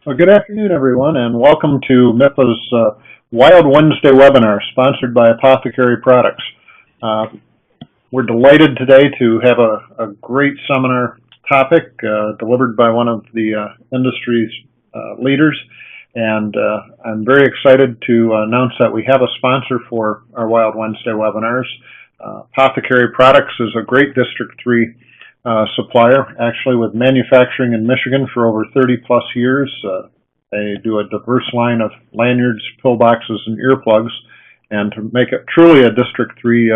Well, good afternoon, everyone, and welcome to MIPA's Wild Wednesday webinar, sponsored by Apothecary Products. Uh, we're delighted today to have a great seminar topic delivered by one of the industry's leaders, and I'm very excited to announce that we have a sponsor for our Wild Wednesday webinars. Apothecary Products is a great District 3 supplier, actually with manufacturing in Michigan for over 30 plus years. They do a diverse line of lanyards, pillboxes, and earplugs. And to make it truly a District 3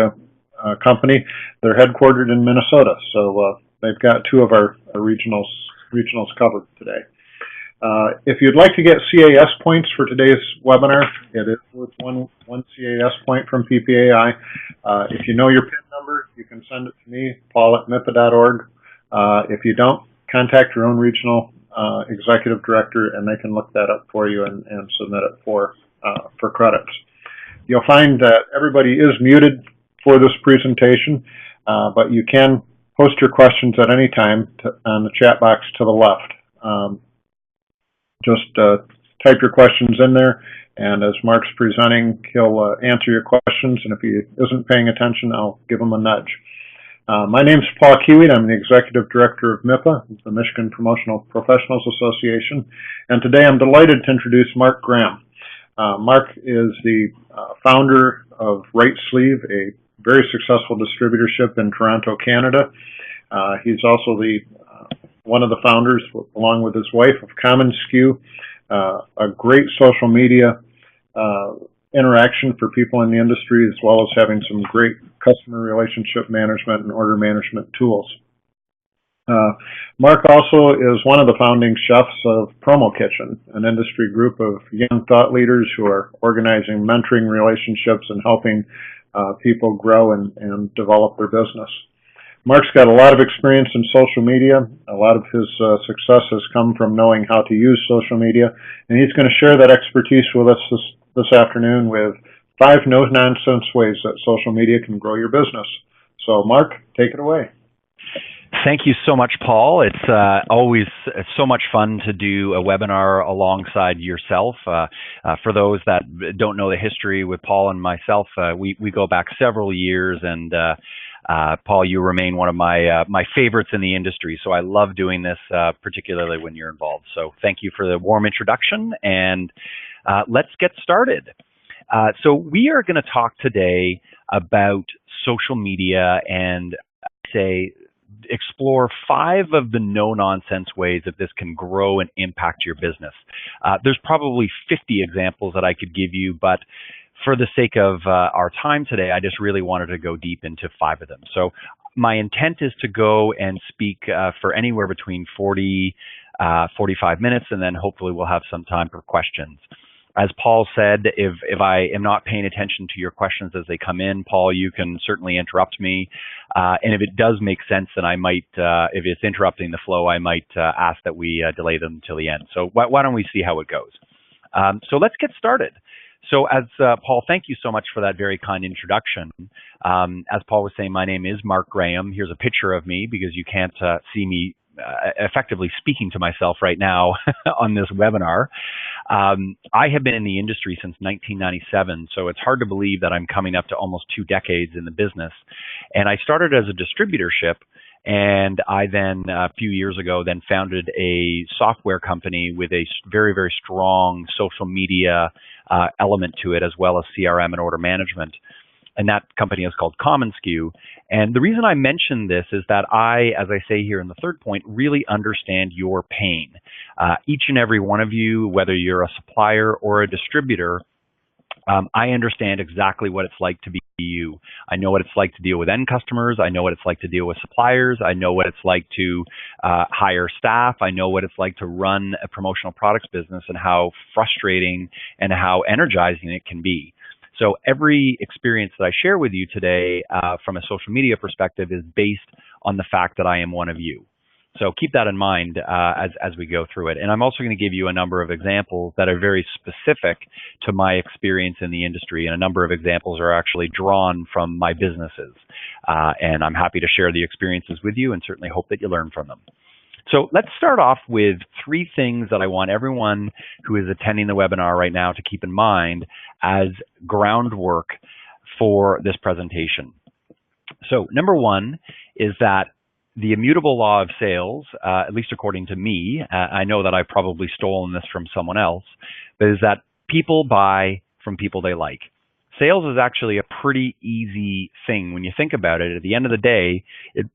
company, they're headquartered in Minnesota. So they've got two of our regionals covered today. If you'd like to get CAS points for today's webinar, it is worth one CAS point from PPAI. If you know your PIN number, you can send it to me, paul@mipa.org. If you don't, contact your own regional executive director, and they can look that up for you and submit it for credits. You'll find that everybody is muted for this presentation, but you can post your questions at any time on the chat box to the left. Just type your questions in there, and as Mark's presenting, he'll answer your questions, and if he isn't paying attention, I'll give him a nudge. My name's Paul Kiewit. I'm the Executive Director of MIPA, the Michigan Promotional Professionals Association, and today I'm delighted to introduce Mark Graham. Mark is the founder of Right Sleeve, a very successful distributorship in Toronto, Canada. He's also the one of the founders, along with his wife, of commonsku, a great social media interaction for people in the industry, as well as having some great customer relationship management and order management tools. Mark also is one of the founding chefs of Promo Kitchen, an industry group of young thought leaders who are organizing mentoring relationships and helping people grow and develop their business. Mark's got a lot of experience in social media. A lot of his success has come from knowing how to use social media, and he's going to share that expertise with us this afternoon with 5 no-nonsense ways that social media can grow your business. So, Mark, take it away. Thank you so much, Paul. It's always so much fun to do a webinar alongside yourself. For those that don't know the history with Paul and myself, we go back several years, and Paul, you remain one of my favorites in the industry. So I love doing this, particularly when you're involved. So thank you for the warm introduction, and let's get started. So we are going to talk today about social media and explore 5 of the no-nonsense ways that this can grow and impact your business. There's probably 50 examples that I could give you, but for the sake of our time today, I just really wanted to go deep into 5 of them. So my intent is to go and speak for anywhere between 40, 45 minutes, and then hopefully we'll have some time for questions. As Paul said, if I am not paying attention to your questions as they come in, Paul, you can certainly interrupt me. And if it does make sense, then I might, if it's interrupting the flow, I might ask that we delay them until the end. So why don't we see how it goes? So let's get started. So as Paul, thank you so much for that very kind introduction. As Paul was saying, my name is Mark Graham. Here's a picture of me because you can't see me effectively speaking to myself right now on this webinar. I have been in the industry since 1997, so it's hard to believe that I'm coming up to almost 2 decades in the business. And I started as a distributorship, and I then, a few years ago, then founded a software company with a very, very strong social media element to it, as well as CRM and order management. And that company is called commonsku. And the reason I mention this is that I, as I say here in the 3rd point, really understand your pain. Each and every one of you, whether you're a supplier or a distributor, I understand exactly what it's like to be you. I know what it's like to deal with end customers. I know what it's like to deal with suppliers. I know what it's like to hire staff. I know what it's like to run a promotional products business and how frustrating and how energizing it can be. So every experience that I share with you today from a social media perspective is based on the fact that I am one of you. So keep that in mind as we go through it. And I'm also going to give you a number of examples that are very specific to my experience in the industry. And a number of examples are actually drawn from my businesses. And I'm happy to share the experiences with you and certainly hope that you learn from them. So let's start off with three things that I want everyone who is attending the webinar right now to keep in mind as groundwork for this presentation. So number one is that the immutable law of sales, at least according to me, I know that I've probably stolen this from someone else, but is that people buy from people they like. Sales is actually a pretty easy thing when you think about it. At the end of the day, it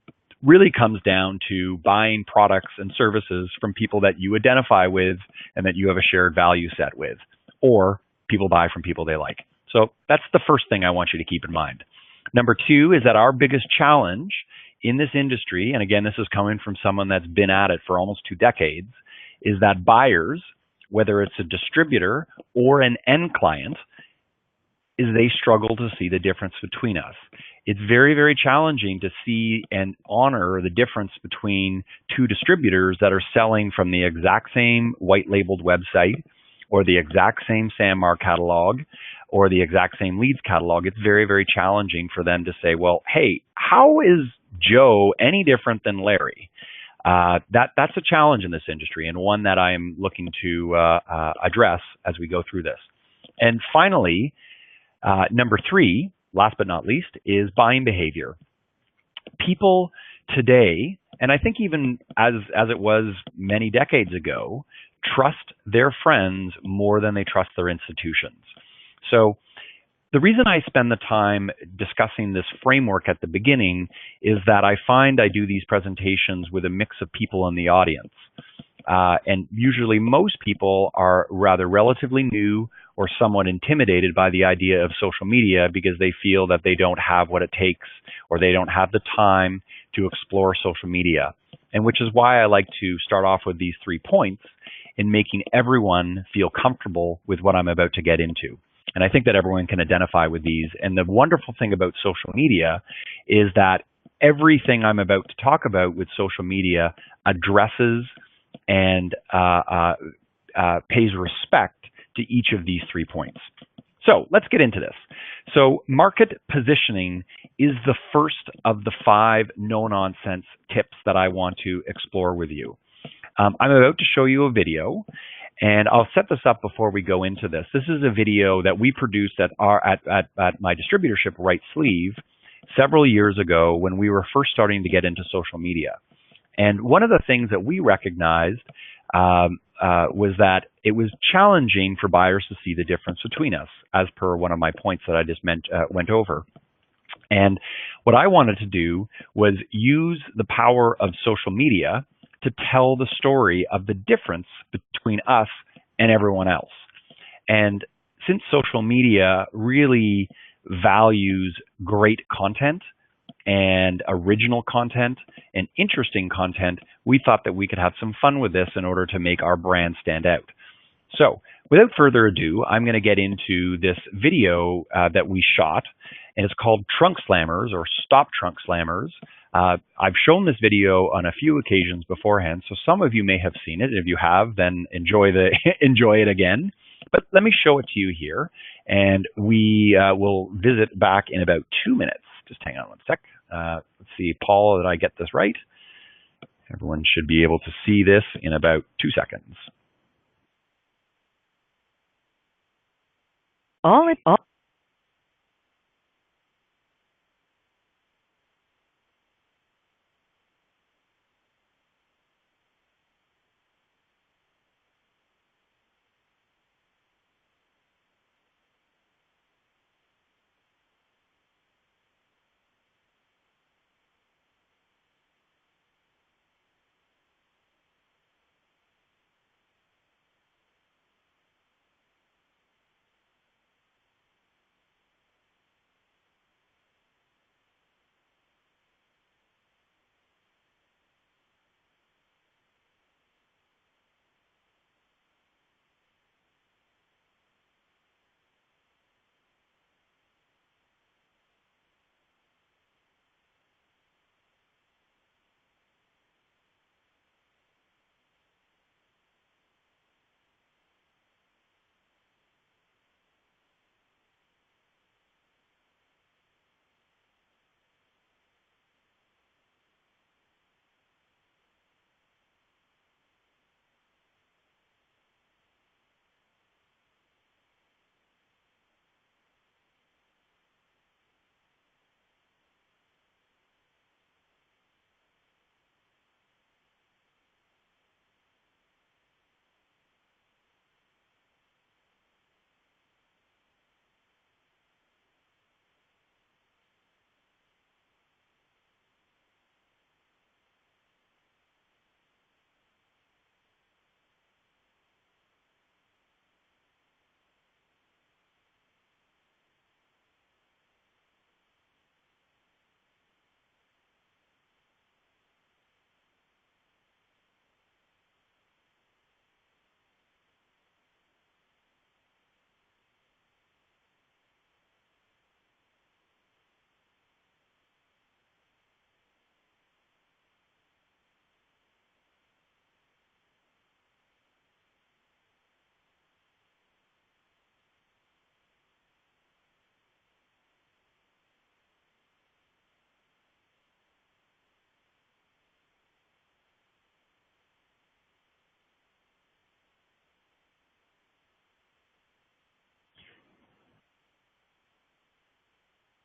really comes down to buying products and services from people that you identify with and that you have a shared value set with, or people buy from people they like. So that's the first thing I want you to keep in mind. Number two is that our biggest challenge in this industry, and again, this is coming from someone that's been at it for almost 2 decades, is that buyers, whether it's a distributor or an end client, is they struggle to see the difference between us. It's very, very challenging to see and honor the difference between two distributors that are selling from the exact same white labeled website or the exact same SAMR catalog or the exact same leads catalog. It's very, very challenging for them to say, well, hey, how is Joe any different than Larry? That's a challenge in this industry, and one that I'm looking to address as we go through this. And finally, number three, last but not least, is buying behavior. People today, and I think even as it was many decades ago, trust their friends more than they trust their institutions. So the reason I spend the time discussing this framework at the beginning is that I find I do these presentations with a mix of people in the audience. And usually most people are rather relatively new or somewhat intimidated by the idea of social media because they feel that they don't have what it takes or they don't have the time to explore social media. And which is why I like to start off with these 3 points in making everyone feel comfortable with what I'm about to get into. And I think that everyone can identify with these. And the wonderful thing about social media is that everything I'm about to talk about with social media addresses and pays respect to each of these 3 points. So let's get into this. So market positioning is the first of the 5 no-nonsense tips that I want to explore with you. I'm about to show you a video, and I'll set this up before we go into this. This is a video that we produced at my distributorship, Right Sleeve, several years ago when we were first starting to get into social media. And one of the things that we recognized was that it was challenging for buyers to see the difference between us, as per one of my points that I just went over. And what I wanted to do was use the power of social media to tell the story of the difference between us and everyone else. And since social media really values great content and original content and interesting content, we thought that we could have some fun with this in order to make our brand stand out. So without further ado, I'm going to get into this video that we shot, and it's called Trunk Slammers or Stop Trunk Slammers. I've shown this video on a few occasions beforehand, so some of you may have seen it. If you have, then enjoy it again. But let me show it to you here, and we will visit back in about 2 minutes. Just hang on one sec. Let's see, Paul, did I get this right? Everyone should be able to see this in about 2 seconds.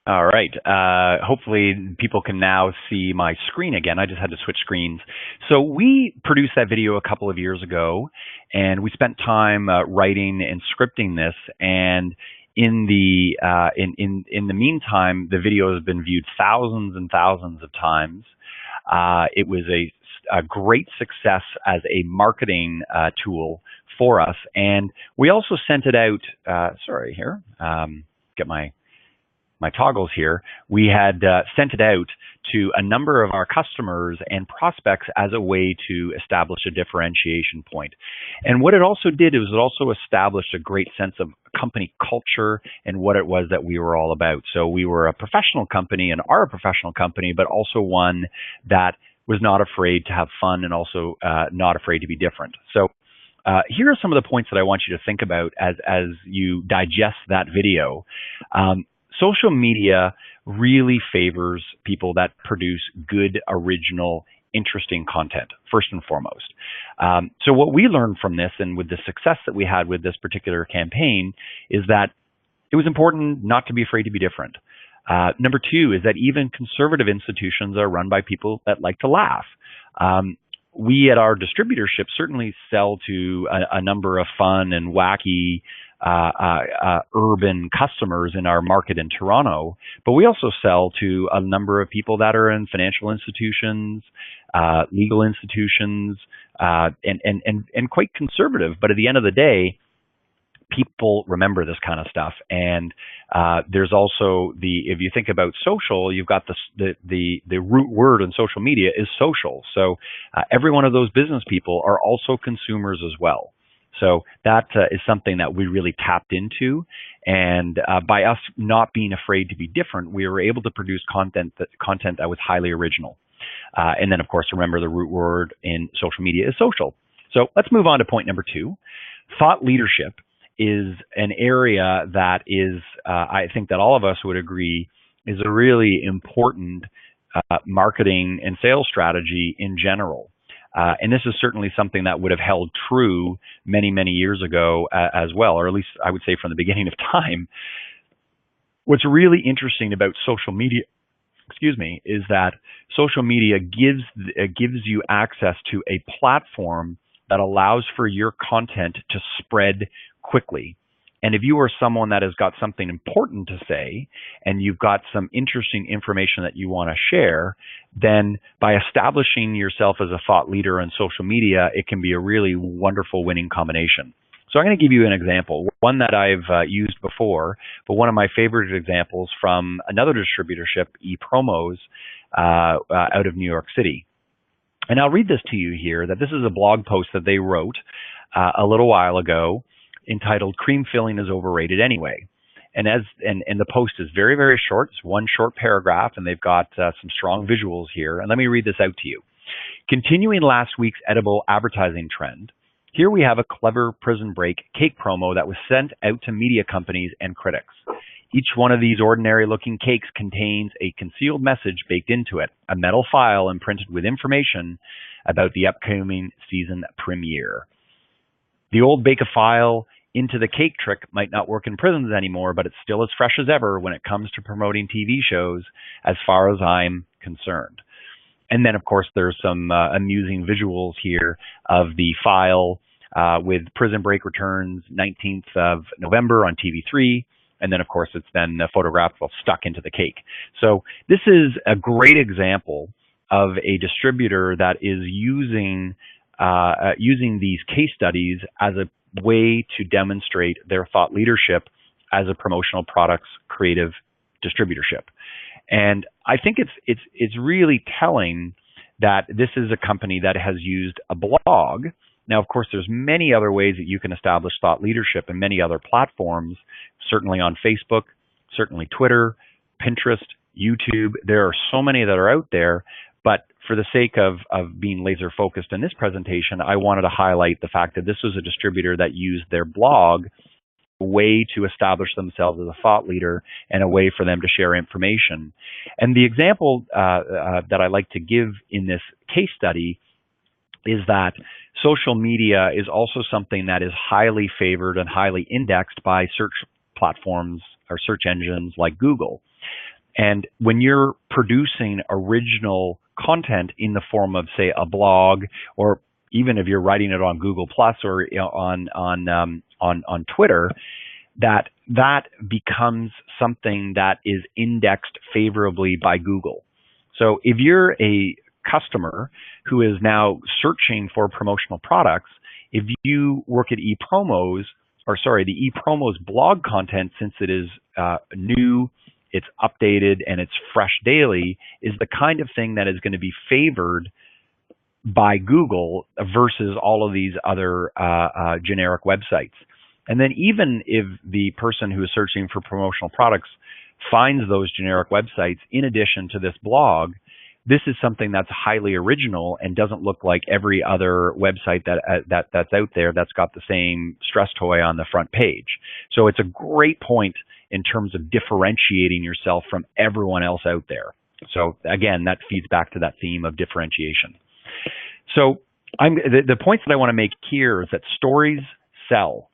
All right. Hopefully people can now see my screen again. I just had to switch screens. So we produced that video a couple of years ago, and we spent time writing and scripting this. And in the in the meantime, the video has been viewed thousands and thousands of times. It was a great success as a marketing tool for us, and we also sent it out. Sorry, here, get my toggles here. We had sent it out to a number of our customers and prospects as a way to establish a differentiation point. And what it also did is it also established a great sense of company culture and what it was that we were all about. So we were a professional company and are a professional company, but also one that was not afraid to have fun and also not afraid to be different. So here are some of the points that I want you to think about as you digest that video. Social media really favors people that produce good, original, interesting content, first and foremost. So what we learned from this, and with the success that we had with this particular campaign, is that it was important not to be afraid to be different. Number two is that even conservative institutions are run by people that like to laugh. We at our distributorship certainly sell to a number of fun and wacky urban customers in our market in Toronto, but we also sell to a number of people that are in financial institutions, legal institutions, and quite conservative. But at the end of the day, people remember this kind of stuff. And there's also if you think about social, you've got the root word in social media is social. So every one of those business people are also consumers as well. So that is something that we really tapped into. And by us not being afraid to be different, we were able to produce content that was highly original. And then, of course, remember the root word in social media is social. So let's move on to point number two. Thought leadership is an area that is, I think that all of us would agree, is a really important marketing and sales strategy in general. And this is certainly something that would have held true many, many years ago as well, or at least I would say from the beginning of time. What's really interesting about social media, is that social media gives you access to a platform that allows for your content to spread quickly. And if you are someone that has got something important to say and you've got some interesting information that you want to share, then by establishing yourself as a thought leader on social media, it can be a really wonderful winning combination. So I'm going to give you an example, one that I've used before, but one of my favorite examples from another distributorship, ePromos, out of New York City. And I'll read this to you here, that this is a blog post that they wrote a little while ago, entitled "Cream Filling is Overrated Anyway." And the post is very, very short. It's one short paragraph, and they've got some strong visuals here. And let me read this out to you. Continuing last week's edible advertising trend, here we have a clever Prison Break cake promo that was sent out to media companies and critics. Each one of these ordinary-looking cakes contains a concealed message baked into it, a metal file imprinted with information about the upcoming season premiere. The old bake a file into the cake trick might not work in prisons anymore, but it's still as fresh as ever when it comes to promoting TV shows, as far as I'm concerned. And then, of course, there's some amusing visuals here of the file with Prison Break returns 19th of November on TV3. And then, of course, it's then photographed stuck into the cake. So this is a great example of a distributor that is using these case studies as a way to demonstrate their thought leadership as a promotional products creative distributorship. And I think it's really telling that this is a company that has used a blog. Now, of course, there's many other ways that you can establish thought leadership and many other platforms, certainly on Facebook, certainly Twitter, Pinterest, YouTube. There are so many that are out there. But for the sake of being laser focused in this presentation, I wanted to highlight the fact that this was a distributor that used their blog a way to establish themselves as a thought leader and a way for them to share information. And the example that I like to give in this case study is that social media is also something that is highly favored and highly indexed by search platforms or search engines like Google. And when you're producing original content in the form of, say, a blog, or even if you're writing it on Google Plus or on Twitter, that becomes something that is indexed favorably by Google. So if you're a customer who is now searching for promotional products, if you work at ePromos, the ePromos blog content, since it is new, it's updated, and it's fresh daily, is the kind of thing that is going to be favored by Google versus all of these other generic websites. And then even if the person who is searching for promotional products finds those generic websites in addition to this blog, this is something that's highly original and doesn't look like every other website that's out there that's got the same stress toy on the front page. So it's a great point in terms of differentiating yourself from everyone else out there. So again, that feeds back to that theme of differentiation. So the points that I want to make here is that stories sell.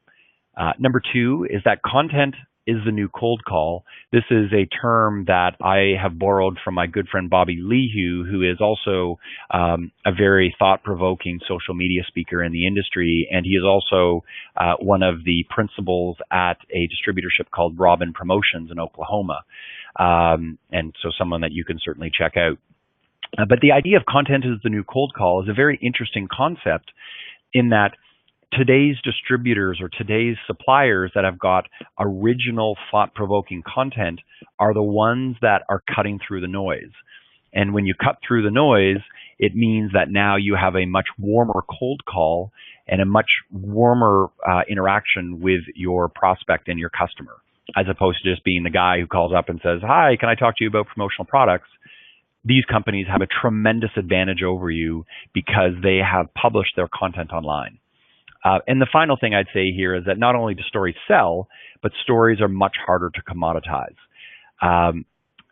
Number two is that content is the new cold call. This is a term that I have borrowed from my good friend Bobby Lehue, who is also a very thought-provoking social media speaker in the industry, and he is also one of the principals at a distributorship called Robin Promotions in Oklahoma, and so someone that you can certainly check out. But the idea of content is the new cold call is a very interesting concept in that today's distributors or today's suppliers that have got original thought-provoking content are the ones that are cutting through the noise. And when you cut through the noise, it means that now you have a much warmer cold call and a much warmer interaction with your prospect and your customer, as opposed to just being the guy who calls up and says, "Hi, can I talk to you about promotional products?" These companies have a tremendous advantage over you because they have published their content online. And the final thing I'd say here is that not only do stories sell, but stories are much harder to commoditize.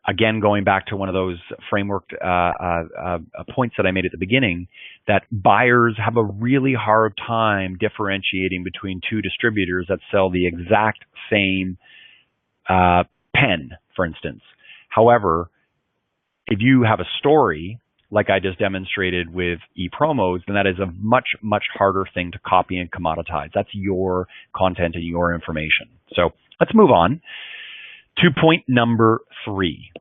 Again, going back to one of those framework points that I made at the beginning, that buyers have a really hard time differentiating between two distributors that sell the exact same pen, for instance. However, if you have a story, like I just demonstrated with ePromos, then that is a much, much harder thing to copy and commoditize. That's your content and your information. So let's move on to point number 3.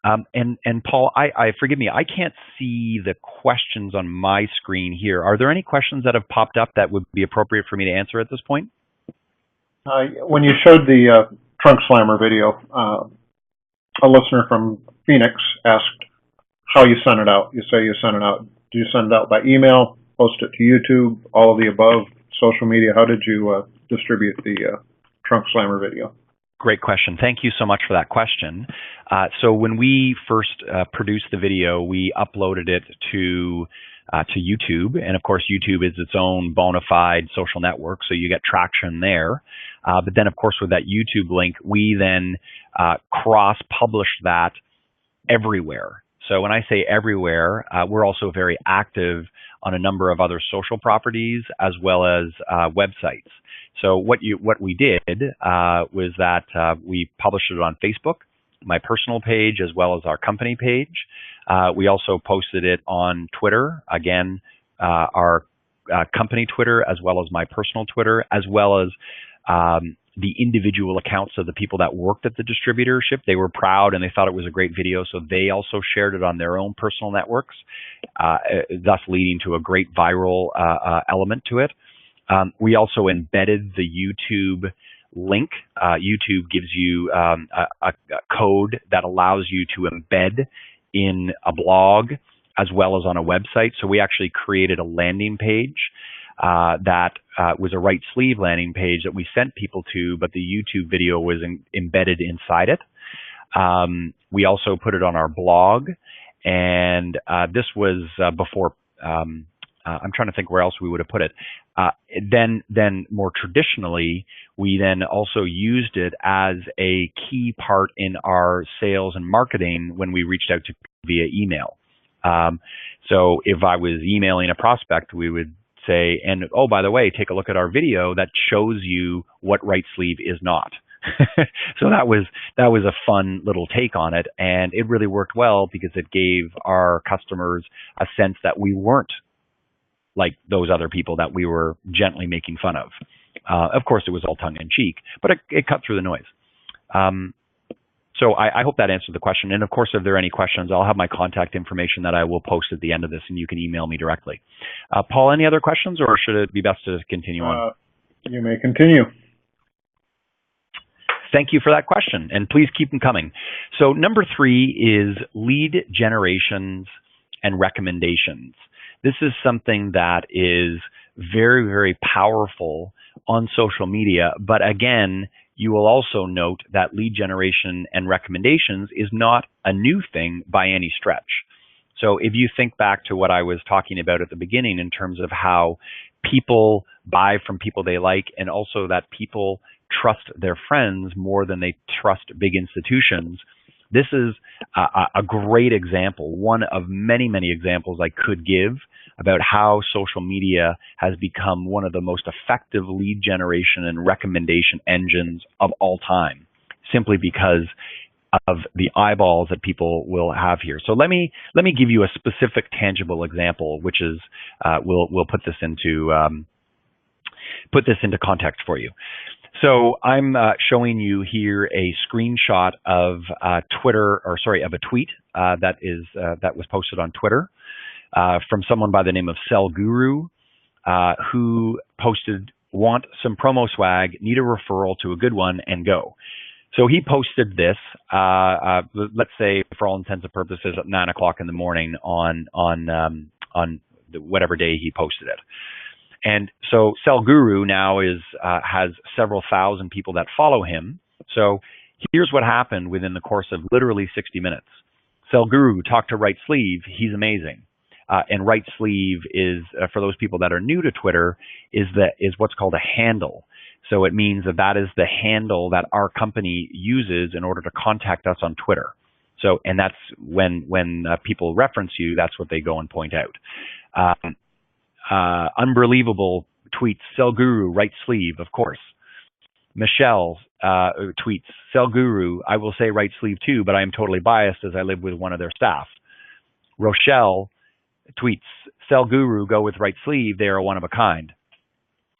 And Paul, forgive me, I can't see the questions on my screen here. Are there any questions that have popped up that would be appropriate for me to answer at this point? When you showed the Trunk Slammer video, a listener from Phoenix asked how you send it out. You say you send it out. Do you send it out by email, post it to YouTube, all of the above, social media? How did you distribute the Trunk Slammer video? Great question. Thank you so much for that question. So when we first produced the video, we uploaded it to YouTube, and of course YouTube is its own bona fide social network, so you get traction there. But then of course with that YouTube link, we then cross-published that everywhere. So when I say everywhere, we're also very active on a number of other social properties as well as websites. So what we did was that we published it on Facebook, my personal page, as well as our company page. We also posted it on Twitter, again, our company Twitter, as well as my personal Twitter, as well as the individual accounts of the people that worked at the distributorship. They were proud and they thought it was a great video, so they also shared it on their own personal networks, thus leading to a great viral element to it. We also embedded the YouTube link. YouTube gives you a code that allows you to embed in a blog as well as on a website. So we actually created a landing page that was a right sleeve landing page that we sent people to, but the YouTube video was embedded inside it. We also put it on our blog, and this was before, I'm trying to think where else we would have put it. Then more traditionally, we then also used it as a key part in our sales and marketing when we reached out to via email. So if I was emailing a prospect, we would say, and oh, by the way, take a look at our video that shows you what right sleeve is not. So that was a fun little take on it, and it really worked well because it gave our customers a sense that we weren't like those other people that we were gently making fun of. Of course, it was all tongue in cheek, but it cut through the noise. So I hope that answered the question. And of course, if there are any questions, I'll have my contact information that I will post at the end of this, and you can email me directly. Paul, any other questions, or should it be best to continue on? You may continue. Thank you for that question, and please keep them coming. So number 3 is lead generations and recommendations. This is something that is very, very powerful on social media, but again, you will also note that lead generation and recommendations is not a new thing by any stretch. So if you think back to what I was talking about at the beginning in terms of how people buy from people they like, and also that people trust their friends more than they trust big institutions, this is a great example, one of many, many examples I could give about how social media has become one of the most effective lead generation and recommendation engines of all time, simply because of the eyeballs that people will have here. So let me give you a specific, tangible example, which is we'll put this into context for you. So I'm showing you here a screenshot of a tweet that was posted on Twitter from someone by the name of Cell Guru, who posted, "Want some promo swag, need a referral to a good one, and go." So he posted this, let's say for all intents and purposes at 9 o'clock in the morning on whatever day he posted it. And so Cell Guru now has several thousand people that follow him. So here's what happened within the course of literally 60 minutes. Cell Guru talked to Right Sleeve. He's amazing. And Right Sleeve is, for those people that are new to Twitter, is what's called a handle. So it means that is the handle that our company uses in order to contact us on Twitter. So, and that's when people reference you, that's what they go and point out. Unbelievable tweets, Cell Guru, Right Sleeve, of course. Michelle tweets, Cell Guru, I will say Right Sleeve too, but I am totally biased as I live with one of their staff. Rochelle tweets, Cell Guru, go with Right Sleeve, they are one of a kind.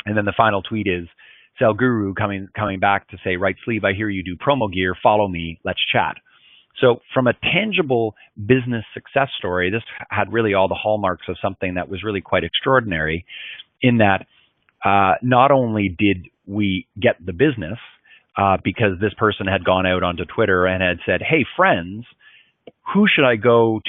And then the final tweet is, Cell Guru coming back to say, Right Sleeve, I hear you do promo gear, follow me, let's chat. So from a tangible business success story, this had really all the hallmarks of something that was really quite extraordinary, in that not only did we get the business because this person had gone out onto Twitter and had said, hey, friends, who should I go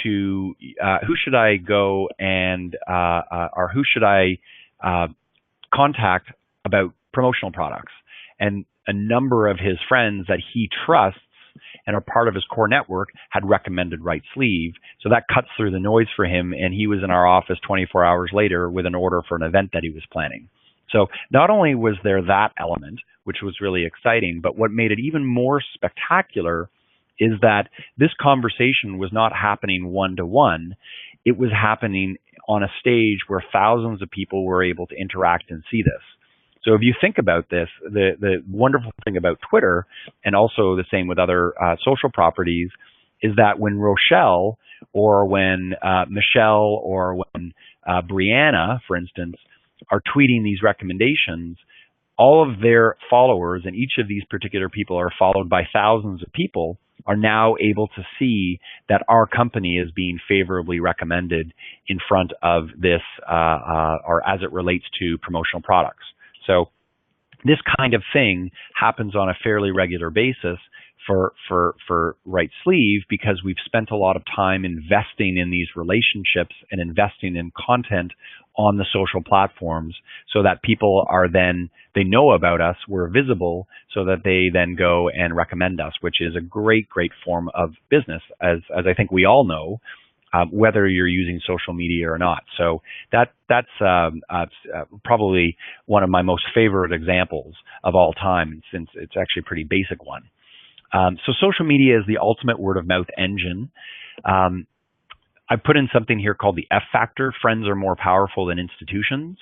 contact about promotional products? And a number of his friends that he trusts and are part of his core network had recommended Right Sleeve. So that cuts through the noise for him, and he was in our office 24 hours later with an order for an event that he was planning. So not only was there that element, which was really exciting, but what made it even more spectacular is that this conversation was not happening one-to-one. It was happening on a stage where thousands of people were able to interact and see this. So if you think about this, the wonderful thing about Twitter, and also the same with other social properties, is that when Rochelle or when Michelle or when Brianna, for instance, are tweeting these recommendations, all of their followers, and each of these particular people are followed by thousands of people, are now able to see that our company is being favorably recommended in front of this, or as it relates to promotional products. So this kind of thing happens on a fairly regular basis for Right Sleeve, because we've spent a lot of time investing in these relationships and investing in content on the social platforms, so that people are then, they know about us, we're visible, so that they then go and recommend us, which is a great, great form of business, as I think we all know, whether you're using social media or not. So that's probably one of my most favorite examples of all time, since it's actually a pretty basic one. So social media is the ultimate word of mouth engine. I put in something here called the F factor. Friends are more powerful than institutions.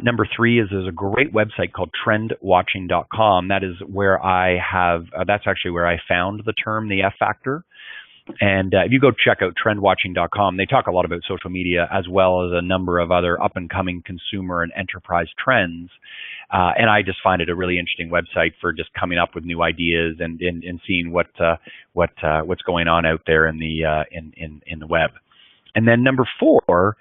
Number three is there's a great website called trendwatching.com. That is where I have, that's actually where I found the term, the F factor. And if you go check out trendwatching.com, they talk a lot about social media as well as a number of other up and coming consumer and enterprise trends. And I just find it a really interesting website for just coming up with new ideas and seeing what's going on out there in the web. And then number four,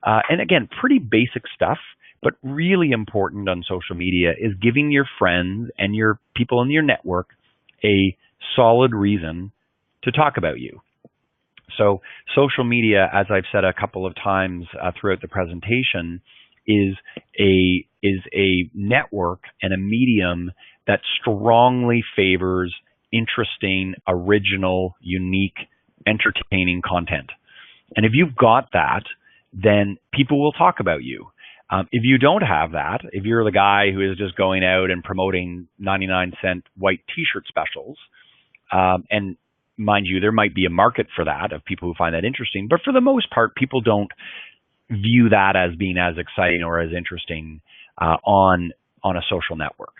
and again, pretty basic stuff, but really important on social media, is giving your friends and your people in your network a solid reason to talk about you. So social media, as I've said a couple of times throughout the presentation, is a network and a medium that strongly favors interesting, original, unique, entertaining content. And if you've got that, then people will talk about you. If you don't have that, if you're the guy who is just going out and promoting 99-cent white t-shirt specials, and mind you, there might be a market for that of people who find that interesting, but for the most part, people don't view that as being as exciting or as interesting on a social network.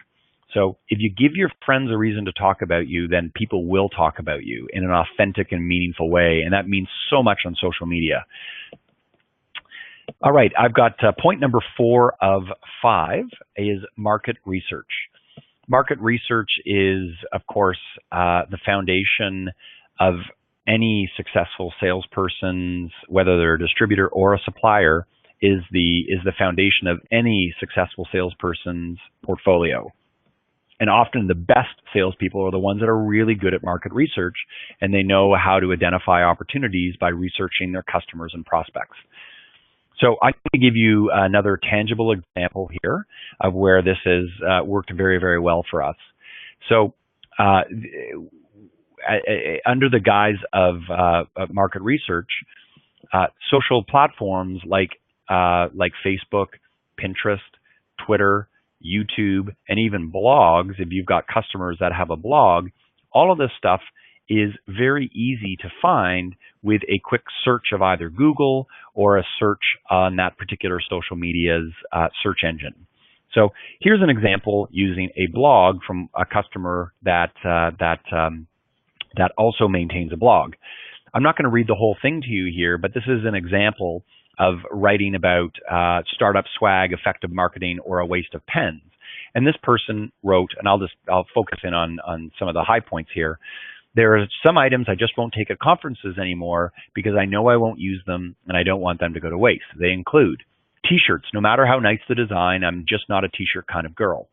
So if you give your friends a reason to talk about you, then people will talk about you in an authentic and meaningful way, and that means so much on social media. All right, I've got point number 4 of 5 is market research. Market research is, of course, the foundation of any successful salesperson's, whether they're a distributor or a supplier, is the foundation of any successful salesperson's portfolio. And often the best salespeople are the ones that are really good at market research, and they know how to identify opportunities by researching their customers and prospects. So I'm going to give you another tangible example here of where this has worked very, very well for us. So under the guise of market research, social platforms like Facebook, Pinterest, Twitter, YouTube, and even blogs, if you've got customers that have a blog, all of this stuff is very easy to find with a quick search of either Google or a search on that particular social media's search engine. So here's an example using a blog from a customer that also maintains a blog. I'm not going to read the whole thing to you here, but this is an example of writing about startup swag, effective marketing, or a waste of pens. And this person wrote, and I'll focus in on some of the high points here. There are some items I just won't take at conferences anymore because I know I won't use them and I don't want them to go to waste. They include t-shirts. No matter how nice the design, I'm just not a t-shirt kind of girl.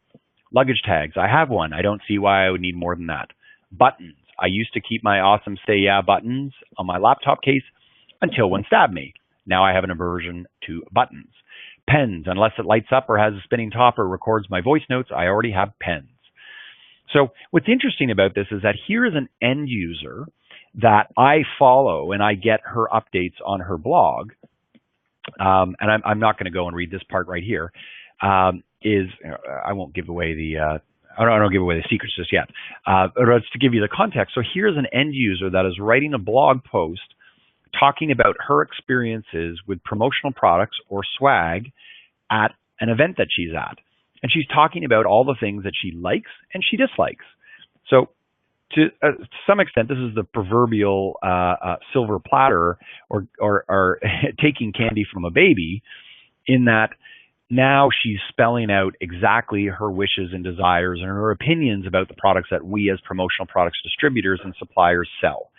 Luggage tags. I have one. I don't see why I would need more than that. Buttons. I used to keep my awesome Say Yeah buttons on my laptop case until one stabbed me. Now I have an aversion to buttons. Pens. Unless it lights up or has a spinning top or records my voice notes, I already have pens. So what's interesting about this is that here is an end user that I follow and I get her updates on her blog. And I'm not going to go and read this part right here. I won't give away I don't give away the secrets just yet. But to give you the context. So here's an end user that is writing a blog post talking about her experiences with promotional products or swag at an event that she's at. And she's talking about all the things that she likes and she dislikes. So to some extent, this is the proverbial silver platter or taking candy from a baby, in that now she's spelling out exactly her wishes and desires and her opinions about the products that we as promotional products distributors and suppliers sell.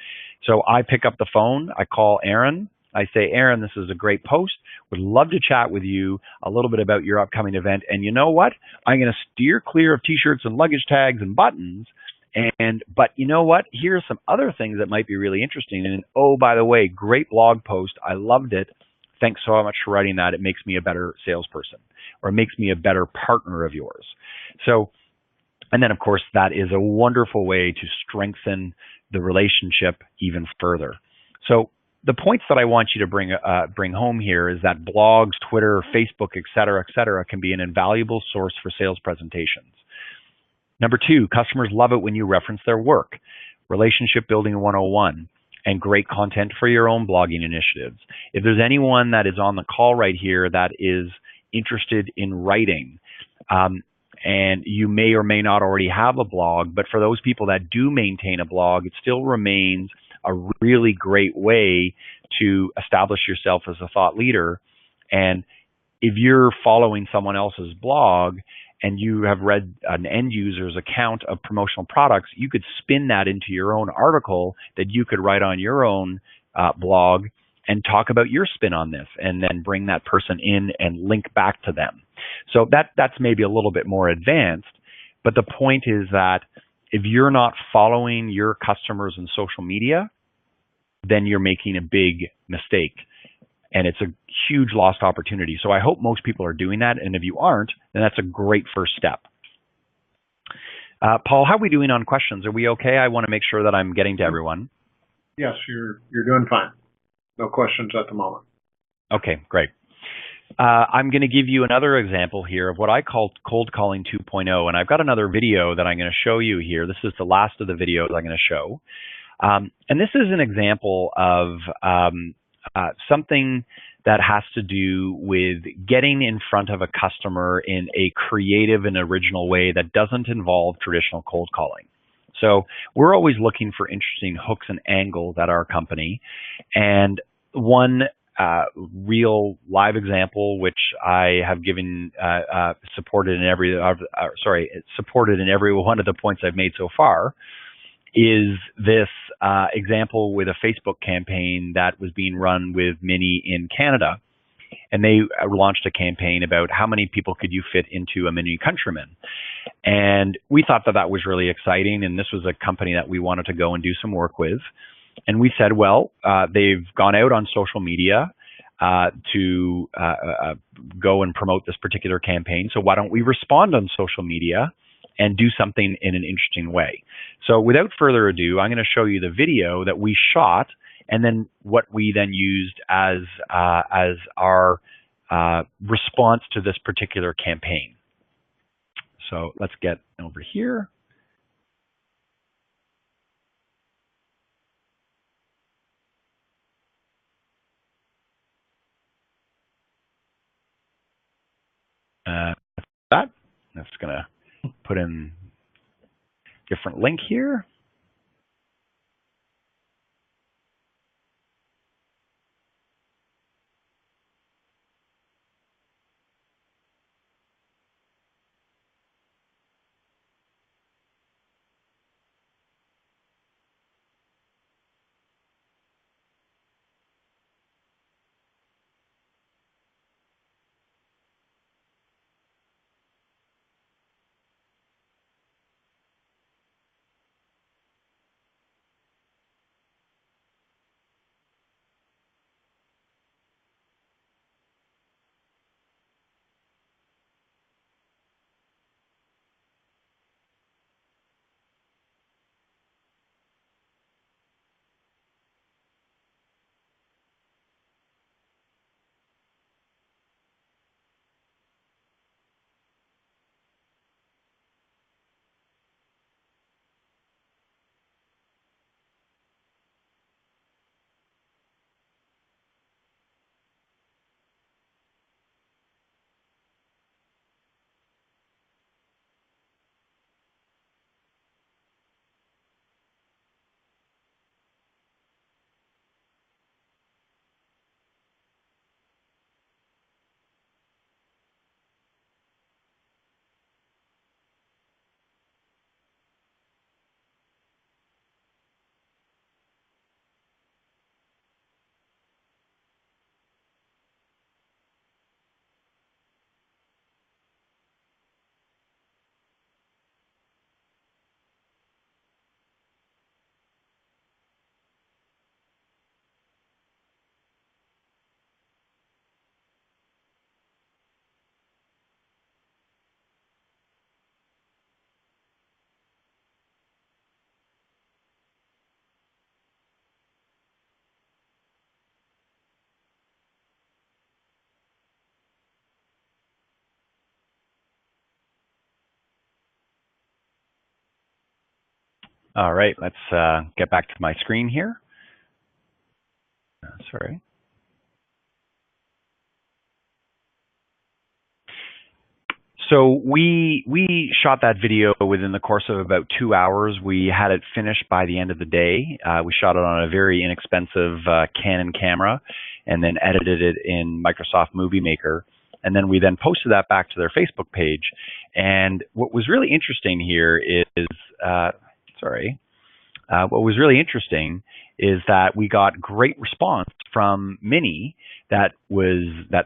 So I pick up the phone, I call Aaron. I say, Aaron, this is a great post. Would love to chat with you a little bit about your upcoming event. And you know what? I'm going to steer clear of t-shirts and luggage tags and buttons. But you know what? Here's some other things that might be really interesting. And oh, by the way, great blog post. I loved it. Thanks so much for writing that. It makes me a better salesperson, or it makes me a better partner of yours. So, and then of course, that is a wonderful way to strengthen the relationship even further. So the points that I want you to bring home here is that blogs, Twitter, Facebook, et cetera, can be an invaluable source for sales presentations. Number 2, customers love it when you reference their work. Relationship building 101 and great content for your own blogging initiatives. If there's anyone that is on the call right here that is interested in writing. And you may or may not already have a blog, but for those people that do maintain a blog, it still remains a really great way to establish yourself as a thought leader. And if you're following someone else's blog and you have read an end user's account of promotional products, you could spin that into your own article that you could write on your own blog and talk about your spin on this, and then bring that person in and link back to them. So that's maybe a little bit more advanced, but the point is that if you're not following your customers on social media, then you're making a big mistake, and it's a huge lost opportunity. So I hope most people are doing that, and if you aren't, then that's a great first step. Paul, how are we doing on questions? Are we okay? I want to make sure that I'm getting to everyone. Yes, you're doing fine. No questions at the moment. Okay, great. I'm going to give you another example here of what I call cold calling 2.0, and I've got another video that I'm going to show you here. This is the last of the videos I'm going to show. And this is an example of something that has to do with getting in front of a customer in a creative and original way that doesn't involve traditional cold calling. So we're always looking for interesting hooks and angles at our company. And one real live example, which I have given supported in every one of the points I've made so far, is this example with a Facebook campaign that was being run with Mini in Canada. And they launched a campaign about how many people could you fit into a Mini Countryman. And we thought that that was really exciting. And this was a company that we wanted to go and do some work with. And we said, well, they've gone out on social media to go and promote this particular campaign. So why don't we respond on social media and do something in an interesting way? So without further ado, I'm going to show you the video that we shot, and then what we then used as our response to this particular campaign. So let's get over here. That's going to put in a different link here. All right, let's get back to my screen here. Sorry. So we shot that video within the course of about 2 hours. We had it finished by the end of the day. We shot it on a very inexpensive Canon camera, and then edited it in Microsoft Movie Maker. And then we then posted that back to their Facebook page. And what was really interesting here is, what was really interesting is that we got great response from Minnie that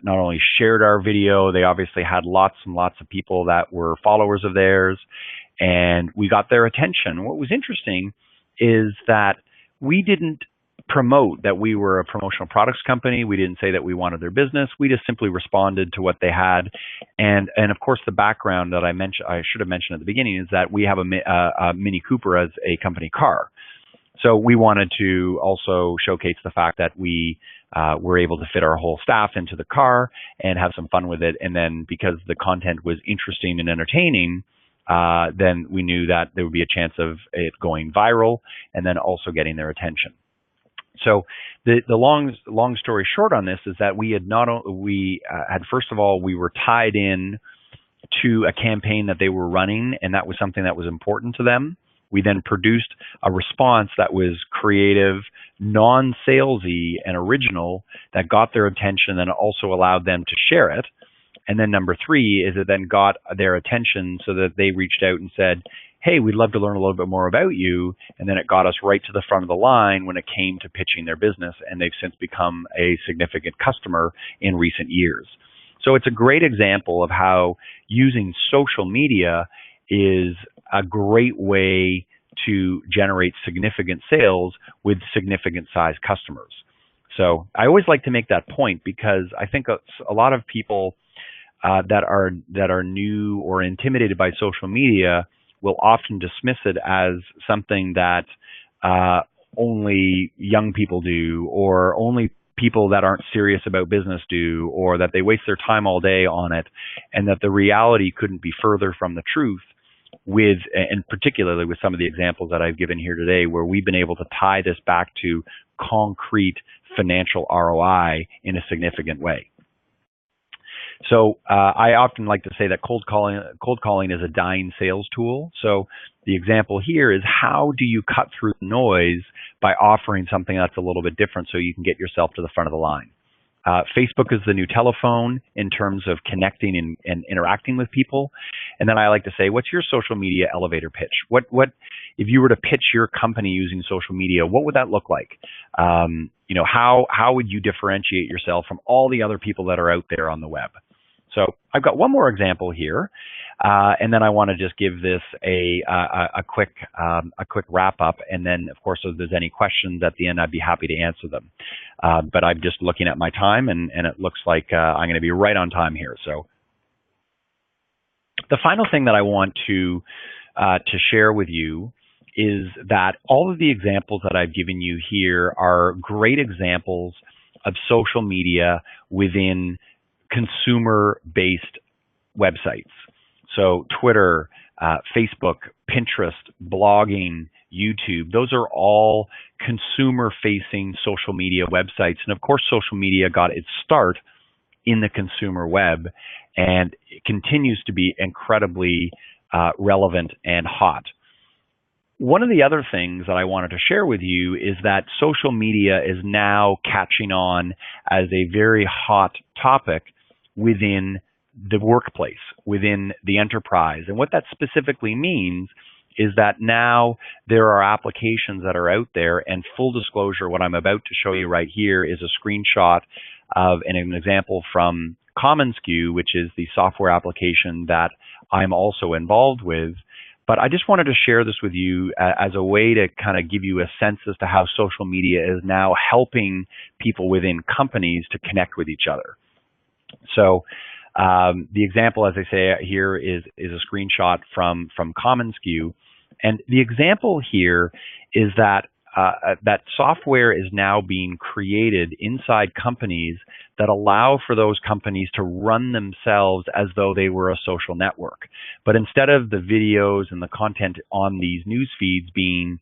not only shared our video, they obviously had lots and lots of people that were followers of theirs, and we got their attention. What was interesting is that we didn't promote that we were a promotional products company. We didn't say that we wanted their business. We just simply responded to what they had. And of course, the background that I should have mentioned at the beginning is that we have a Mini Cooper as a company car. So we wanted to also showcase the fact that we were able to fit our whole staff into the car and have some fun with it. And then because the content was interesting and entertaining, then we knew that there would be a chance of it going viral and then also getting their attention. So the long story short on this is that we had first of all, we were tied in to a campaign that they were running, and that was something that was important to them. We then produced a response that was creative, non-salesy, and original that got their attention and also allowed them to share it. And then number 3 is it then got their attention so that they reached out and said, hey, we'd love to learn a little bit more about you. And then it got us right to the front of the line when it came to pitching their business. And they've since become a significant customer in recent years. So it's a great example of how using social media is a great way to generate significant sales with significant size customers. So I always like to make that point because I think a lot of people that are new or intimidated by social media will often dismiss it as something that only young people do, or only people that aren't serious about business do, or that they waste their time all day on it, and that the reality couldn't be further from the truth and particularly with some of the examples that I've given here today, where we've been able to tie this back to concrete financial ROI in a significant way. So I often like to say that cold calling is a dying sales tool. So the example here is, how do you cut through the noise by offering something that's a little bit different so you can get yourself to the front of the line? Facebook is the new telephone in terms of connecting and interacting with people. And then I like to say, what's your social media elevator pitch? What if you were to pitch your company using social media, what would that look like? How would you differentiate yourself from all the other people that are out there on the web? So I've got one more example here, and then I want to just give this a quick wrap up. And then, of course, if there's any questions at the end, I'd be happy to answer them. But I'm just looking at my time, and it looks like I'm going to be right on time here. So the final thing that I want to share with you is that all of the examples that I've given you here are great examples of social media within consumer-based websites. So Twitter, Facebook, Pinterest, blogging, YouTube, those are all consumer-facing social media websites. And of course, social media got its start in the consumer web, and it continues to be incredibly relevant and hot. One of the other things that I wanted to share with you is that social media is now catching on as a very hot topic within the workplace, within the enterprise. And what that specifically means is that now there are applications that are out there, and full disclosure, what I'm about to show you right here is a screenshot of an example from commonsku, which is the software application that I'm also involved with. But I just wanted to share this with you as a way to kind of give you a sense as to how social media is now helping people within companies to connect with each other. So the example, as I say here, is a screenshot from commonsku. And the example here is that that software is now being created inside companies that allow for those companies to run themselves as though they were a social network. But instead of the videos and the content on these news feeds being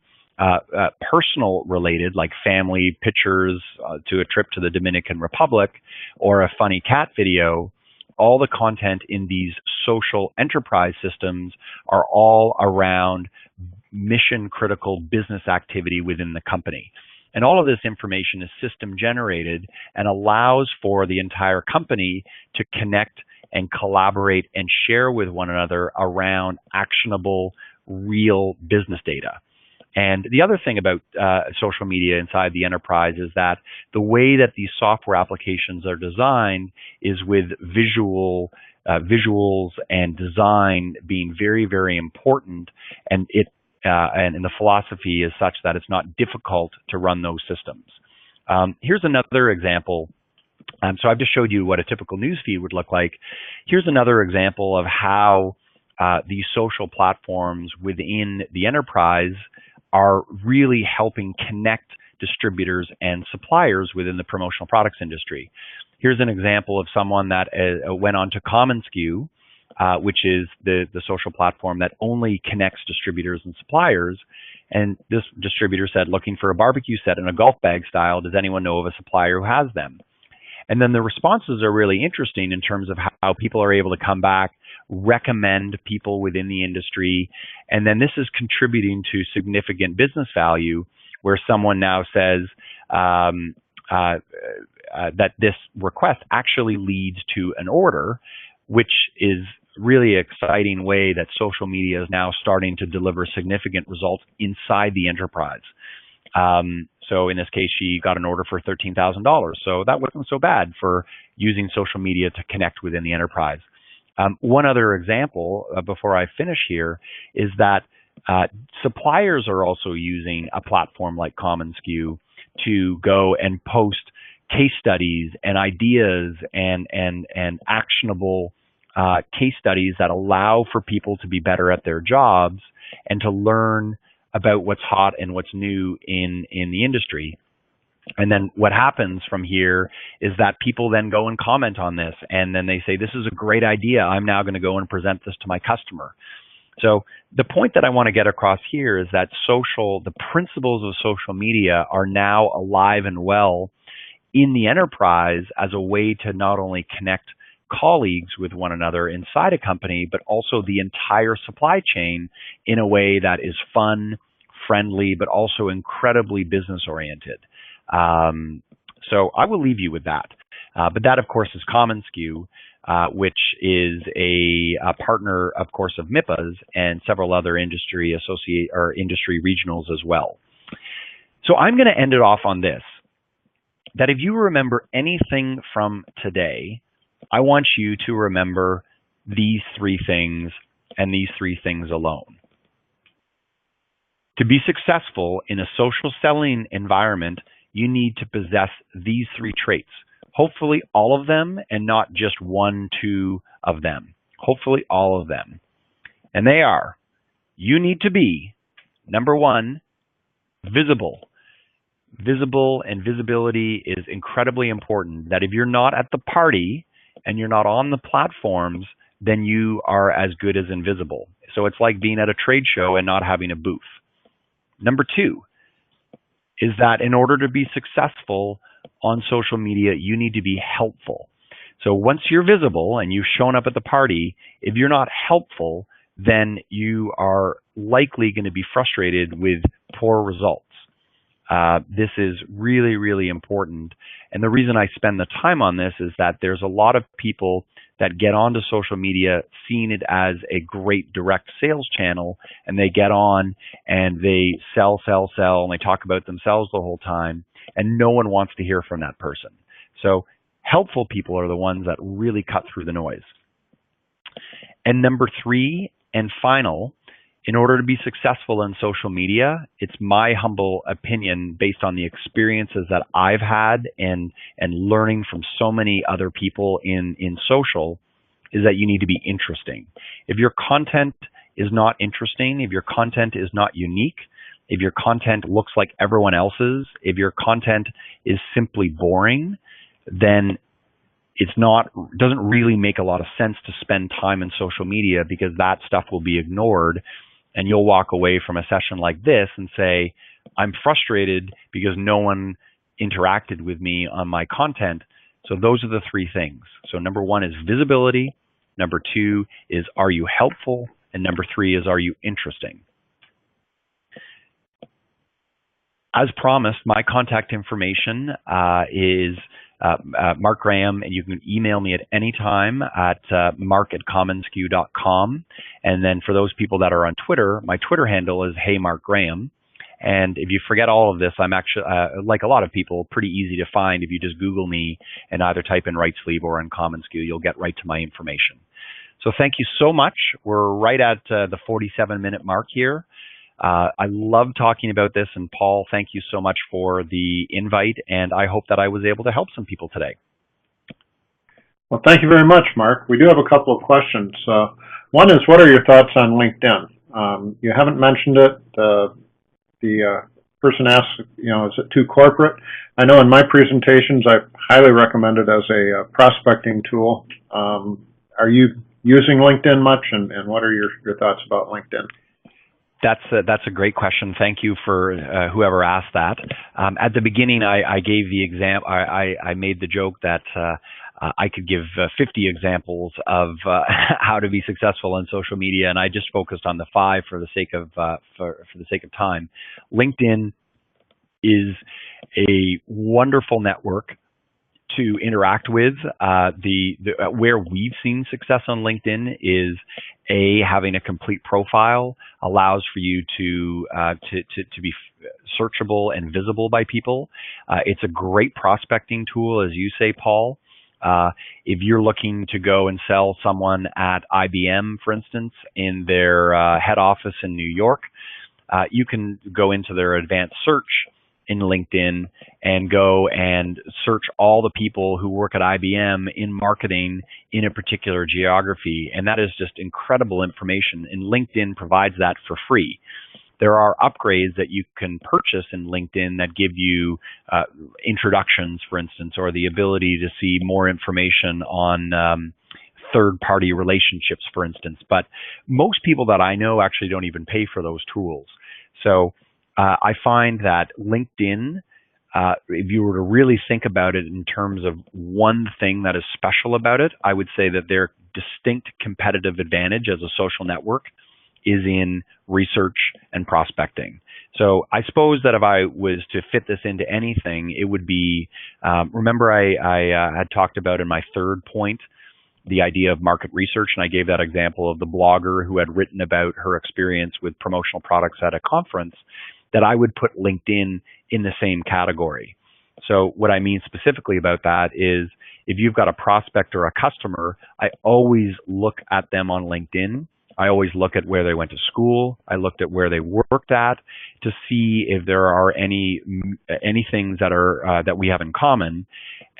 personal related, like family pictures to a trip to the Dominican Republic or a funny cat video, all the content in these social enterprise systems are all around mission critical business activity within the company. And all of this information is system generated and allows for the entire company to connect and collaborate and share with one another around actionable, real business data. And the other thing about social media inside the enterprise is that the way that these software applications are designed is with visuals and design being very, very important, and the philosophy is such that it's not difficult to run those systems. Here's another example. So I've just showed you what a typical newsfeed would look like. Here's another example of how these social platforms within the enterprise are really helping connect distributors and suppliers within the promotional products industry. Here's an example of someone that went on to commonsku, which is the social platform that only connects distributors and suppliers. And this distributor said, looking for a barbecue set in a golf bag style, does anyone know of a supplier who has them? And then the responses are really interesting in terms of how people are able to come back, recommend people within the industry. And then this is contributing to significant business value, where someone now says that this request actually leads to an order, which is really exciting way that social media is now starting to deliver significant results inside the enterprise. So in this case, she got an order for $13,000. So that wasn't so bad for using social media to connect within the enterprise. One other example before I finish here is that suppliers are also using a platform like commonsku to go and post case studies and ideas and actionable case studies that allow for people to be better at their jobs and to learn about what's hot and what's new in the industry. And then what happens from here is that people then go and comment on this, and then they say, this is a great idea. I'm now going to go and present this to my customer. So the point that I want to get across here is that the principles of social media are now alive and well in the enterprise as a way to not only connect colleagues with one another inside a company, but also the entire supply chain in a way that is fun, friendly, but also incredibly business oriented. So I will leave you with that. But that, of course, is commonsku, which is a partner, of course, of MIPA's and several other industry regionals as well. So I'm going to end it off on this, that if you remember anything from today, I want you to remember these three things and these three things alone. To be successful in a social selling environment, you need to possess these three traits. Hopefully all of them, and not just one, two of them. Hopefully all of them. And they are, you need to be, number one, visible. Visible and visibility is incredibly important. That if you're not at the party and you're not on the platforms, then you are as good as invisible. So it's like being at a trade show and not having a booth. Number two is that in order to be successful on social media, you need to be helpful. So once you're visible and you've shown up at the party, if you're not helpful, then you are likely going to be frustrated with poor results. This is really, really important. And the reason I spend the time on this is that there's a lot of people that get onto social media seeing it as a great direct sales channel, and they get on and they sell, and they talk about themselves the whole time, and no one wants to hear from that person. So helpful people are the ones that really cut through the noise. And number three and final, in order to be successful in social media, it's my humble opinion based on the experiences that I've had and learning from so many other people in social, is that you need to be interesting. If your content is not interesting, if your content is not unique, if your content looks like everyone else's, if your content is simply boring, then doesn't really make a lot of sense to spend time in social media, because that stuff will be ignored. And you'll walk away from a session like this and say, I'm frustrated because no one interacted with me on my content. So those are the three things. So number one is visibility. Number 2 is, are you helpful? And number 3 is, are you interesting? As promised, my contact information is Mark Graham, and you can email me at any time at mark@commonsku.com. And then for those people that are on Twitter, my Twitter handle is Hey Mark Graham. And if you forget all of this, I'm actually, like a lot of people, pretty easy to find. If you just Google me and either type in Right Sleeve or in commonsku, you'll get right to my information. So thank you so much. We're right at the 47-minute mark here. I love talking about this, and Paul, thank you so much for the invite, and I hope that I was able to help some people today. Well, thank you very much, Mark. We do have a couple of questions. One is, what are your thoughts on LinkedIn? You haven't mentioned it. The person asks, is it too corporate? I know in my presentations, I highly recommend it as a prospecting tool. Are you using LinkedIn much, and what are your thoughts about LinkedIn? That's a great question. Thank you for whoever asked that. At the beginning, I gave the example. I made the joke that I could give 50 examples of how to be successful on social media, and I just focused on the 5 for the sake of for the sake of time. LinkedIn is a wonderful network to interact with. Where we've seen success on LinkedIn is having a complete profile allows for you to be searchable and visible by people. It's a great prospecting tool, as you say, Paul. If you're looking to go and sell someone at IBM, for instance, in their head office in New York, you can go into their advanced search in LinkedIn and go and search all the people who work at IBM in marketing in a particular geography. And that is just incredible information. And LinkedIn provides that for free. There are upgrades that you can purchase in LinkedIn that give you introductions, for instance, or the ability to see more information on third-party relationships, for instance. But most people that I know actually don't even pay for those tools. So I find that LinkedIn, if you were to really think about it in terms of one thing that is special about it, I would say that their distinct competitive advantage as a social network is in research and prospecting. So I suppose that if I was to fit this into anything, it would be, remember I had talked about in my third point, the idea of market research, and I gave that example of the blogger who had written about her experience with promotional products at a conference, that I would put LinkedIn in the same category. So what I mean specifically about that is, if you've got a prospect or a customer, I always look at them on LinkedIn. I always look at where they went to school. I looked at where they worked at to see if there are any things that are that we have in common,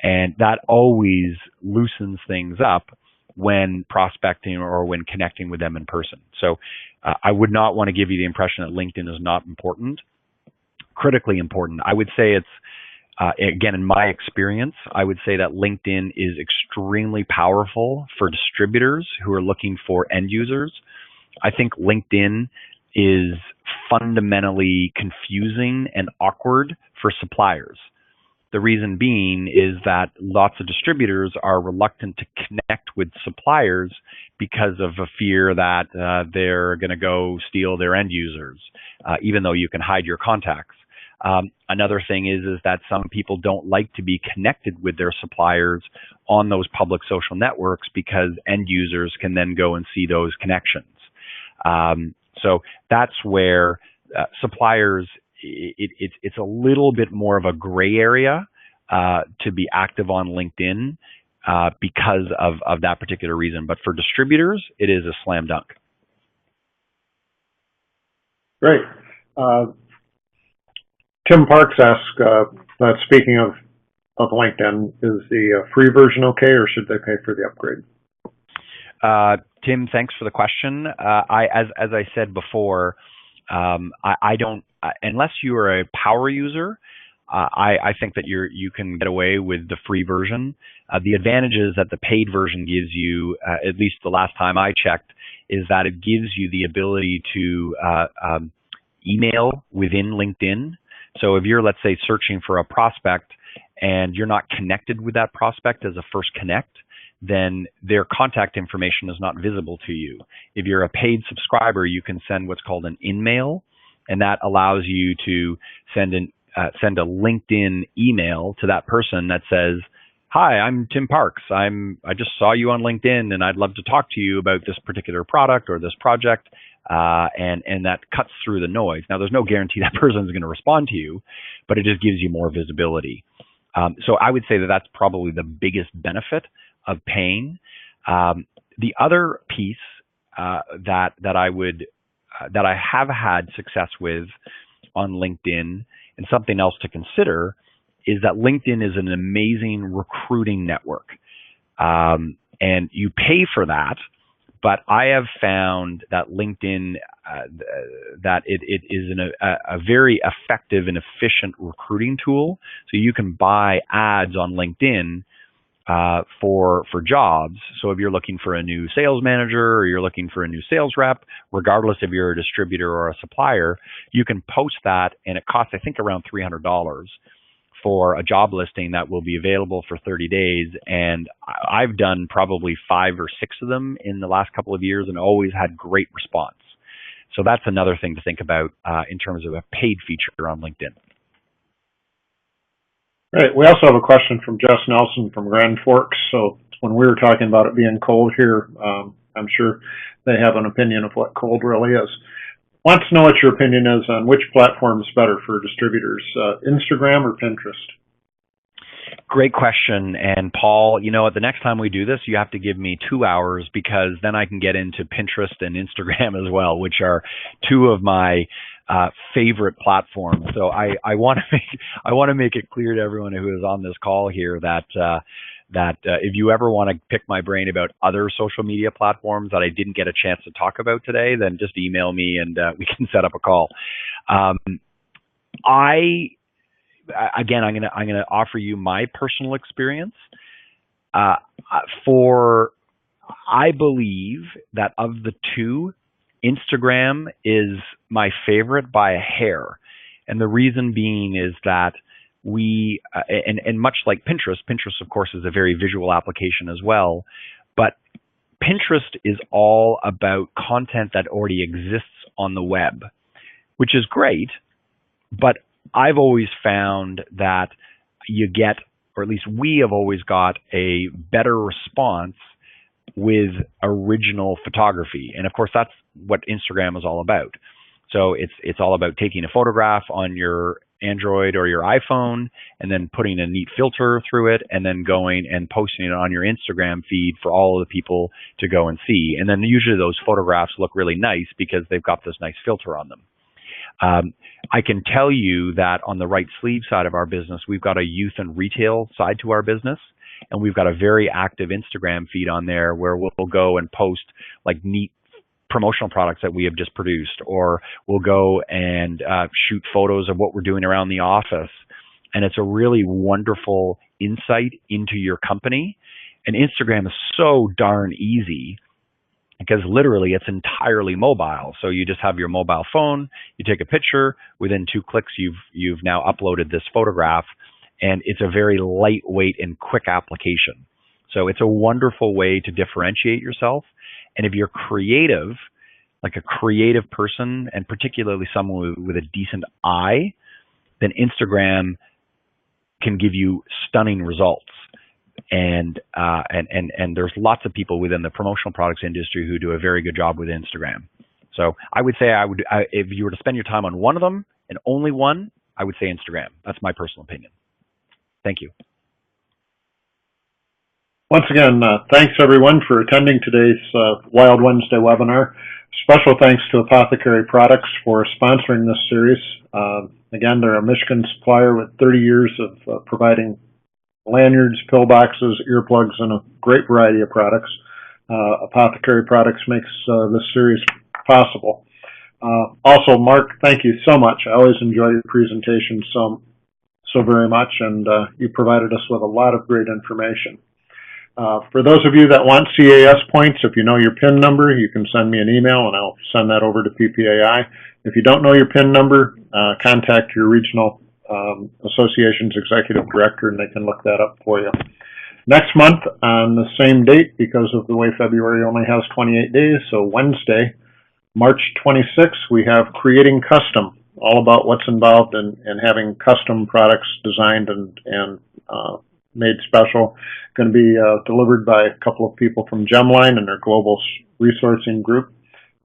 and that always loosens things up when prospecting or when connecting with them in person. So I would not want to give you the impression that LinkedIn is not important. Critically important. I would say it's, again, in my experience, I would say that LinkedIn is extremely powerful for distributors who are looking for end users. I think LinkedIn is fundamentally confusing and awkward for suppliers. The reason being is that lots of distributors are reluctant to connect with suppliers because of a fear that they're going to go steal their end users, even though you can hide your contacts. Another thing is that some people don't like to be connected with their suppliers on those public social networks because end users can then go and see those connections. So that's where suppliers, it's a little bit more of a gray area to be active on LinkedIn because of that particular reason. But for distributors, it is a slam dunk. Great. Tim Parks asks that speaking of LinkedIn, is the free version okay, or should they pay for the upgrade? Tim, thanks for the question. As I said before, I don't, unless you are a power user, I think that you can get away with the free version. The advantages that the paid version gives you, at least the last time I checked, is that it gives you the ability to email within LinkedIn. So if you're, let's say, searching for a prospect and you're not connected with that prospect as a first connect, then their contact information is not visible to you. If you're a paid subscriber, you can send what's called an in-mail, and that allows you to send a LinkedIn email to that person that says, "Hi, I'm Tim Parks. I just saw you on LinkedIn, and I'd love to talk to you about this particular product or this project." And that cuts through the noise. Now, there's no guarantee that person is going to respond to you, but it just gives you more visibility. So I would say that that's probably the biggest benefit of paying. The other piece that I have had success with on LinkedIn, and something else to consider, is that LinkedIn is an amazing recruiting network, and you pay for that. But I have found that LinkedIn, that it is a very effective and efficient recruiting tool. So you can buy ads on LinkedIn for jobs. So if you're looking for a new sales manager or you're looking for a new sales rep, regardless if you're a distributor or a supplier, you can post that, and it costs, I think, around $300 for a job listing that will be available for 30 days. And I've done probably 5 or 6 of them in the last couple of years and always had great response. So that's another thing to think about in terms of a paid feature on LinkedIn. Great. We also have a question from Jess Nelson from Grand Forks. So when we were talking about it being cold here, I'm sure they have an opinion of what cold really is. Wants to know what your opinion is on which platform is better for distributors, Instagram or Pinterest? Great question. And Paul, the next time we do this, you have to give me 2 hours, because then I can get into Pinterest and Instagram as well, which are 2 of my favorite platforms. So I want to make it clear to everyone who is on this call here that if you ever want to pick my brain about other social media platforms that I didn't get a chance to talk about today, then just email me and we can set up a call. I'm going to offer you my personal experience. I believe that of the 2, Instagram is my favorite by a hair. And the reason being is that and much like Pinterest, of course, is a very visual application as well, but Pinterest is all about content that already exists on the web, which is great, but I've always found that you get, or at least we have always got, a better response with original photography. And of course, that's what Instagram is all about. So it's all about taking a photograph on your Android or your iPhone and then putting a neat filter through it and then going and posting it on your Instagram feed for all of the people to go and see. And then usually those photographs look really nice because they've got this nice filter on them. I can tell you that on the right sleeve side of our business, we've got a youth and retail side to our business, and we've got a very active Instagram feed on there where we'll go and post like neat promotional products that we have just produced, or we'll go and shoot photos of what we're doing around the office. And it's a really wonderful insight into your company. And Instagram is so darn easy because literally it's entirely mobile. So you just have your mobile phone, you take a picture, within 2 clicks you've now uploaded this photograph, and it's a very lightweight and quick application. So it's a wonderful way to differentiate yourself. And if you're creative, like a creative person, and particularly someone with a decent eye, then Instagram can give you stunning results. And there's lots of people within the promotional products industry who do a very good job with Instagram. So I would say if you were to spend your time on one of them and only one, I would say Instagram. That's my personal opinion. Thank you. Once again, thanks everyone for attending today's Wild Wednesday webinar. Special thanks to Apothecary Products for sponsoring this series. Again, they're a Michigan supplier with 30 years of providing lanyards, pillboxes, earplugs, and a great variety of products. Apothecary Products makes this series possible. Also, Mark, thank you so much. I always enjoy your presentation so very much, and you provided us with a lot of great information. For those of you that want CAS points, if you know your PIN number, you can send me an email and I'll send that over to PPAI. If you don't know your PIN number, contact your regional association's executive director and they can look that up for you. Next month, on the same date, because of the way February only has 28 days, so Wednesday, March 26th, we have Creating Custom, all about what's involved in having custom products designed and made special. Going to be delivered by a couple of people from Gemline and their global resourcing group.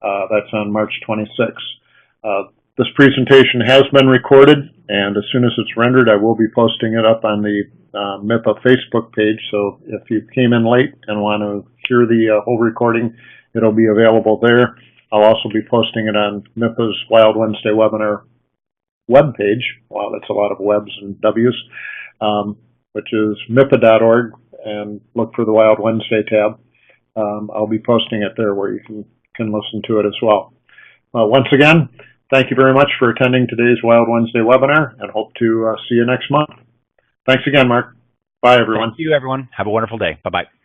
That's on March 26th. This presentation has been recorded, and as soon as it's rendered, I will be posting it up on the MIPA Facebook page. So if you came in late and want to hear the whole recording, it'll be available there. I'll also be posting it on MIPA's Wild Wednesday webinar webpage. Wow, that's a lot of W's and W's, which is MIPA.org, and look for the Wild Wednesday tab. I'll be posting it there where you can listen to it as well. Once again, thank you very much for attending today's Wild Wednesday webinar, and hope to see you next month. Thanks again, Mark. Bye, everyone. Thank you, everyone. Have a wonderful day. Bye-bye.